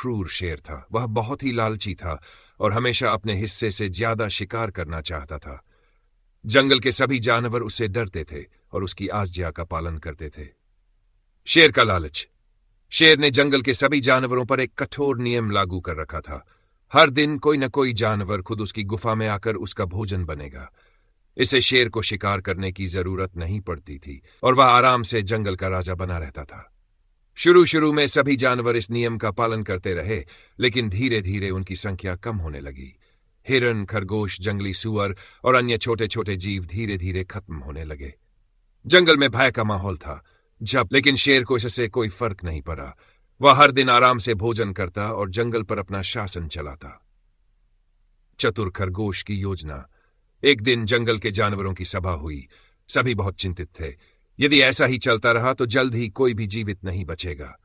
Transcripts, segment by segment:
क्रूर शेर था। वह बहुत ही लालची था और हमेशा अपने हिस्से से ज्यादा शिकार करना चाहता था। जंगल के सभी जानवर उससे डरते थे और उसकी आज्ञा का पालन करते थे। शेर का लालच। शेर ने जंगल के सभी जानवरों पर एक कठोर नियम लागू कर रखा था। हर दिन कोई न कोई जानवर खुद उसकी गुफा में आकर उसका भोजन बनेगा। इससे शेर को शिकार करने की जरूरत नहीं पड़ती थी और वह आराम से जंगल का राजा बना रहता था। शुरू शुरू में सभी जानवर इस नियम का पालन करते रहे, लेकिन धीरे धीरे उनकी संख्या कम होने लगी। हिरन, खरगोश, जंगली सूअर और अन्य छोटे छोटे जीव धीरे धीरे खत्म होने लगे। जंगल में भय का माहौल था लेकिन शेर को इससे कोई फर्क नहीं पड़ा। वह हर दिन आराम से भोजन करता और जंगल पर अपना शासन चलाता। चतुर खरगोश की योजना। एक दिन जंगल के जानवरों की सभा हुई। सभी बहुत चिंतित थे। यदि ऐसा ही चलता रहा तो जल्द ही कोई भी जीवित नहीं बचेगा।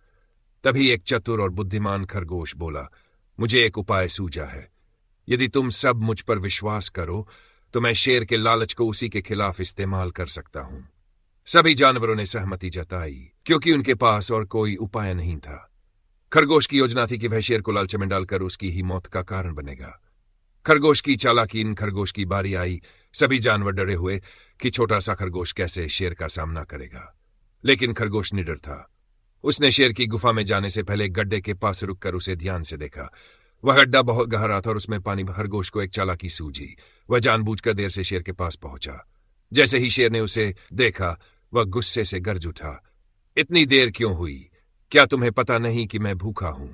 तभी एक चतुर और बुद्धिमान खरगोश बोला, मुझे एक उपाय सूझा है। यदि तुम सब मुझ पर विश्वास करो तो मैं शेर के लालच को उसी के खिलाफ इस्तेमाल कर सकता हूं। सभी जानवरों ने सहमति जताई क्योंकि उनके पास और कोई उपाय नहीं था। खरगोश की योजना थी कि वह शेर को लालच में डालकर उसकी ही मौत का कारण बनेगा। खरगोश की चालाकी। इन खरगोश की बारी आई। सभी जानवर डरे हुए कि छोटा सा खरगोश कैसे शेर का सामना करेगा, लेकिन खरगोश निडर था। उसने शेर की गुफा में जाने से पहले गड्ढे के पास रुककर उसे ध्यान से देखा। वह गड्ढा बहुत गहरा था और उसमें पानी। खरगोश को एक चालाकी सूझी। वह जानबूझकर देर से शेर के पास पहुंचा। जैसे ही शेर ने उसे देखा, वह गुस्से से गरज उठा, इतनी देर क्यों हुई? क्या तुम्हें पता नहीं कि मैं भूखा हूं?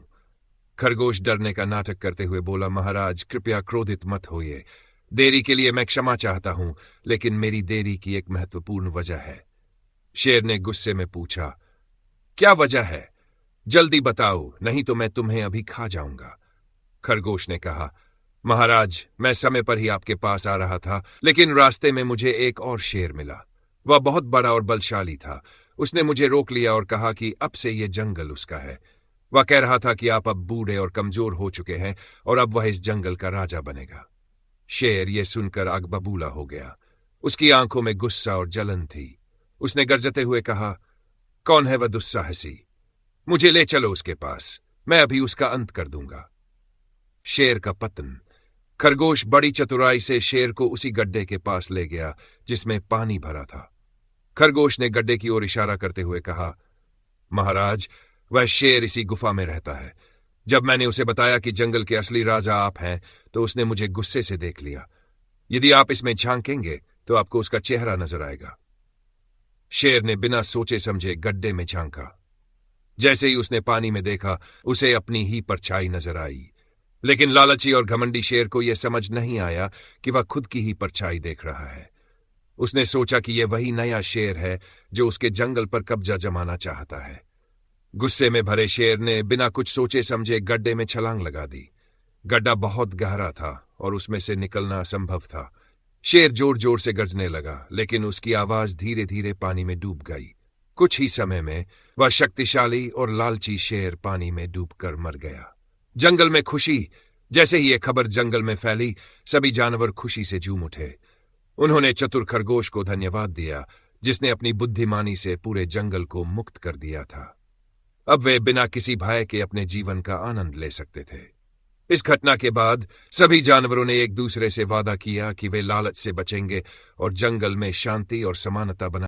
खरगोश डरने का नाटक करते हुए बोला, महाराज कृपया क्रोधित मत होइए। देरी के लिए मैं क्षमा चाहता हूं, लेकिन मेरी देरी की एक महत्वपूर्ण वजह है। शेर ने गुस्से में पूछा, क्या वजह है? जल्दी बताओ, नहीं तो मैं तुम्हें अभी खा जाऊंगा। खरगोश ने कहा, महाराज मैं समय पर ही आपके पास आ रहा था, लेकिन रास्ते में मुझे एक और शेर मिला। वह बहुत बड़ा और बलशाली था। उसने मुझे रोक लिया और कहा कि अब से यह जंगल उसका है। वह कह रहा था कि आप अब बूढ़े और कमजोर हो चुके हैं और अब वह इस जंगल का राजा बनेगा। शेर ये सुनकर आग बबूला हो गया। उसकी आंखों में गुस्सा और जलन थी। उसने गरजते हुए कहा, कौन है वह दुस्साहसी? मुझे ले चलो उसके पास, मैं अभी उसका अंत कर दूंगा। शेर का पतन। खरगोश बड़ी चतुराई से शेर को उसी गड्ढे के पास ले गया जिसमें पानी भरा था। खरगोश ने गड्ढे की ओर इशारा करते हुए कहा, महाराज वह शेर इसी गुफा में रहता है। जब मैंने उसे बताया कि जंगल के असली राजा आप हैं, तो उसने मुझे गुस्से से देख लिया। यदि आप इसमें झांकेंगे तो आपको उसका चेहरा नजर आएगा। शेर ने बिना सोचे समझे गड्ढे में झांका। जैसे ही उसने पानी में देखा, उसे अपनी ही परछाई नजर आई। लेकिन लालची और घमंडी शेर को यह समझ नहीं आया कि वह खुद की ही परछाई देख रहा है। उसने सोचा कि यह वही नया शेर है जो उसके जंगल पर कब्जा जमाना चाहता है। गुस्से में भरे शेर ने बिना कुछ सोचे समझे गड्ढे में छलांग लगा दी। गड्ढा बहुत गहरा था और उसमें से निकलना असंभव था। शेर जोर जोर से गरजने लगा, लेकिन उसकी आवाज धीरे धीरे पानी में डूब गई। कुछ ही समय में वह शक्तिशाली और लालची शेर पानी में डूबकर मर गया। जंगल में खुशी। जैसे ही यह खबर जंगल में फैली, सभी जानवर खुशी से झूम उठे। उन्होंने चतुर खरगोश को धन्यवाद दिया, जिसने अपनी बुद्धिमानी से पूरे जंगल को मुक्त कर दिया था। अब वे बिना किसी भय के अपने जीवन का आनंद ले सकते थे। इस घटना के बाद सभी जानवरों ने एक दूसरे से वादा किया कि वे लालच से बचेंगे और जंगल में शांति और समानता बना